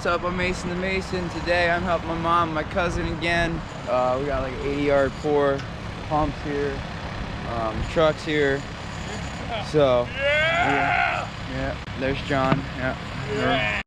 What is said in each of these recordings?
up? I'm Mason the Mason. Today I'm helping my mom and my cousin again. We got like an 80-yard pour, pumps here, trucks here. So, yeah, there's John. Yeah.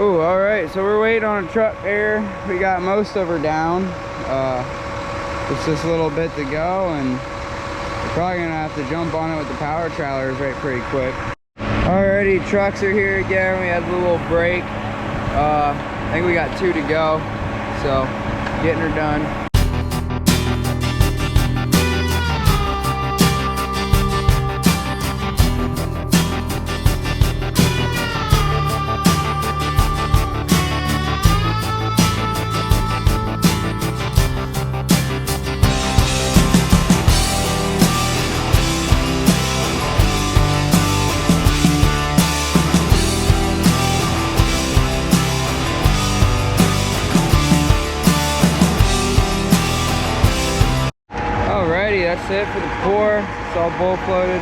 Oh, all right, so we're waiting on a truck there. We got most of her down. It's just a little bit to go, and we're probably gonna have to jump on it with the power trailers right pretty quick. Alrighty, trucks are here again. We had a little break. I think we got 2 to go, so getting her done. That's it for the pour. It's all bull floated.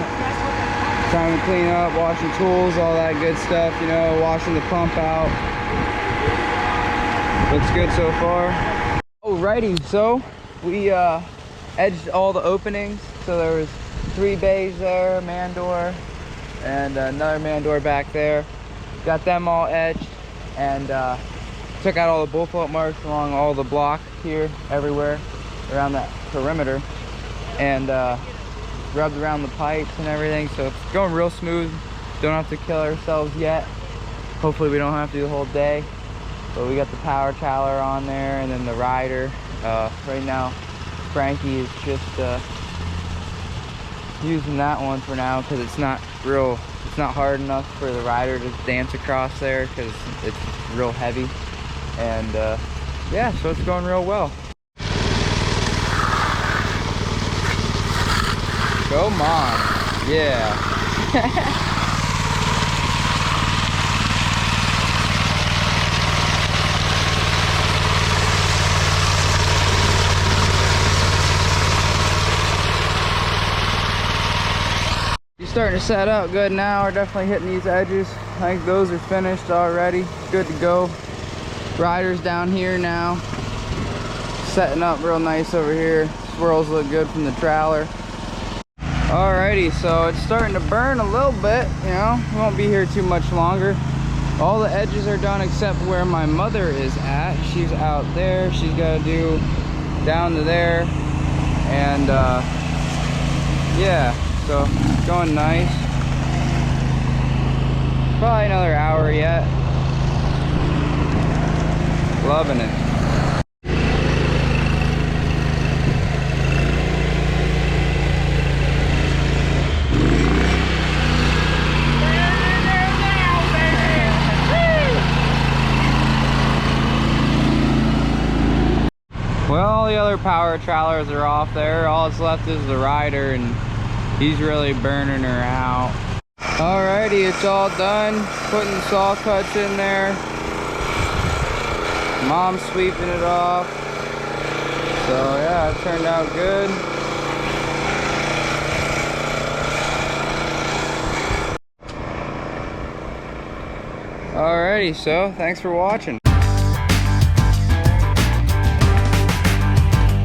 Time to clean up, washing tools, all that good stuff, you know, washing the pump out. Looks good so far. Alrighty, so we edged all the openings. So there was 3 bays there, man door, and another man door back there. Got them all edged, and took out all the bull float marks along all the block here, everywhere around that perimeter. And rubbed around the pipes and everything, so it's going real smooth. Don't have to kill ourselves yet. Hopefully we don't have to do the whole day, but we got the power trailer on there and then the rider. Right now Frankie is just using that one for now because it's not hard enough for the rider to dance across there because it's real heavy. And yeah, so it's going real well. Come on, yeah. You're starting to set up good now. We're definitely hitting these edges. I think those are finished already. Good to go. Rider's down here now. Setting up real nice over here. Swirls look good from the trailer. Alrighty, so it's starting to burn a little bit, you know. We won't be here too much longer. All the edges are done except where my mother is at. She's out there. She's got to do down to there. And yeah, so going nice. Probably another hour yet. Loving it. Well, all the other power trailers are off there. All that's left is the rider, and he's really burning her out. Alrighty, it's all done. Putting saw cuts in there. Mom's sweeping it off. So yeah, it turned out good. Alrighty, so thanks for watching.